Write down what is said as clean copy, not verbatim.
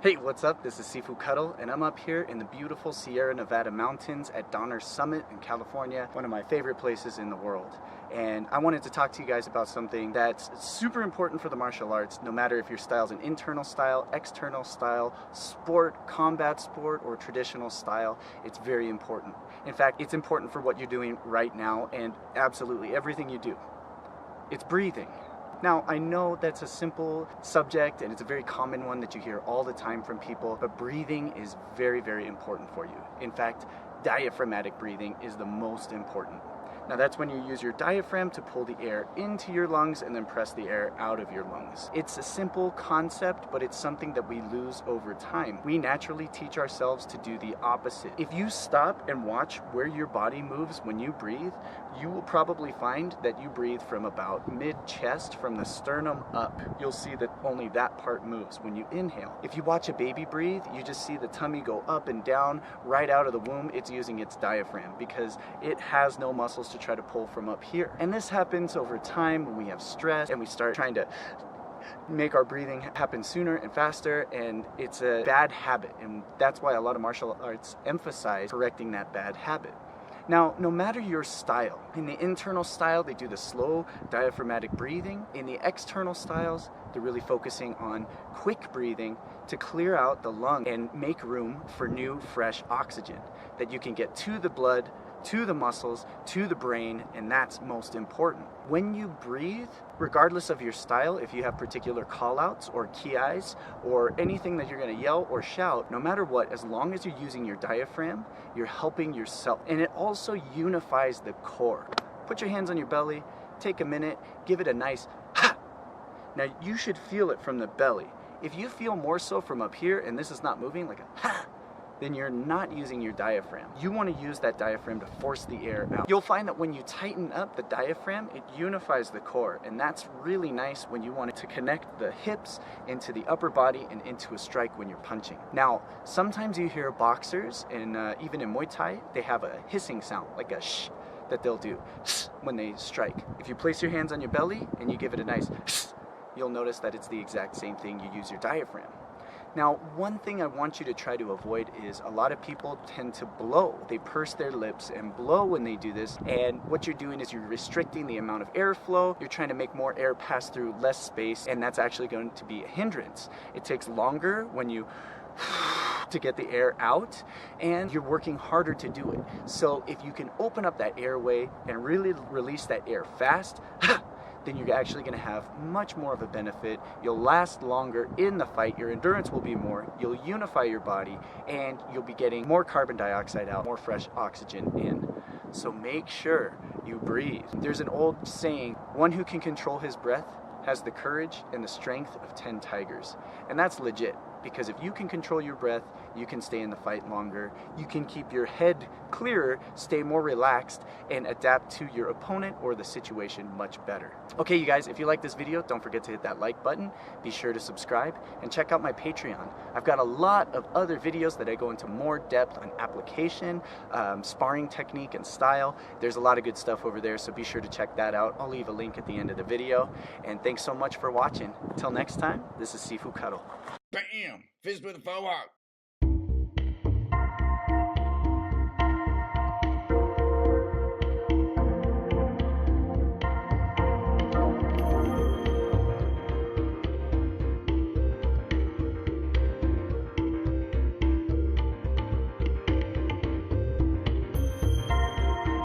Hey, what's up? This is Sifu Cuddle, and I'm up here in the beautiful Sierra Nevada mountains at Donner Summit in California, one of my favorite places in the world. And I wanted to talk to you guys about something that's super important for the martial arts, no matter if your style's an internal style, external style, sport, combat sport, or traditional style. It's very important. In fact, it's important for what you're doing right now and absolutely everything you do. It's breathing. Now, I know that's a simple subject and it's a very common one that you hear all the time from people, but breathing is very, very important for you. In fact, diaphragmatic breathing is the most important. Now, that's when you use your diaphragm to pull the air into your lungs and then press the air out of your lungs. It's a simple concept, but it's something that we lose over time. We naturally teach ourselves to do the opposite. If you stop and watch where your body moves when you breathe, you will probably find that you breathe from about mid-chest, from the sternum up. You'll see that only that part moves when you inhale. If you watch a baby breathe, you just see the tummy go up and down right out of the womb. It's using its diaphragm because it has no muscles to try to pull from up here. And this happens over time when we have stress and we start trying to make our breathing happen sooner and faster, and it's a bad habit, and that's why a lot of martial arts emphasize correcting that bad habit. Now, no matter your style, in the internal style, they do the slow diaphragmatic breathing. In the external styles, they're really focusing on quick breathing to clear out the lung and make room for new, fresh oxygen that you can get to the blood, to the muscles, to the brain, and that's most important. When you breathe, regardless of your style, if you have particular call-outs or ki-eyes or anything that you're going to yell or shout, no matter what, as long as you're using your diaphragm, you're helping yourself. And it also unifies the core. Put your hands on your belly, take a minute, give it a nice ha! Now you should feel it from the belly. If you feel more so from up here and this is not moving, like a ha! Then you're not using your diaphragm. You want to use that diaphragm to force the air out. You'll find that when you tighten up the diaphragm, it unifies the core, and that's really nice when you want it to connect the hips into the upper body and into a strike when you're punching. Now, sometimes you hear boxers, and even in Muay Thai, they have a hissing sound, like a shh, that they'll do when they strike. If you place your hands on your belly and you give it a nice shh, you'll notice that it's the exact same thing. You use your diaphragm. Now, one thing I want you to try to avoid is a lot of people tend to blow. They purse their lips and blow when they do this, and what you're doing is you're restricting the amount of airflow. You're trying to make more air pass through less space, and that's actually going to be a hindrance. It takes longer when you to get the air out, and you're working harder to do it. So if you can open up that airway and really release that air fast, then you're actually going to have much more of a benefit. You'll last longer in the fight, your endurance will be more, you'll unify your body, and you'll be getting more carbon dioxide out, more fresh oxygen in. So make sure you breathe. There's an old saying, one who can control his breath has the courage and the strength of 10 tigers. And that's legit, because if you can control your breath, you can stay in the fight longer, you can keep your head clearer, stay more relaxed, and adapt to your opponent or the situation much better. Okay, you guys, if you like this video, don't forget to hit that like button, be sure to subscribe, and check out my Patreon. I've got a lot of other videos that I go into more depth on application, sparring technique, and style. There's a lot of good stuff over there, so be sure to check that out. I'll leave a link at the end of the video, and thanks so much for watching. Until next time, this is Sifu Cuddle. Bam! Fist with a faux hawk.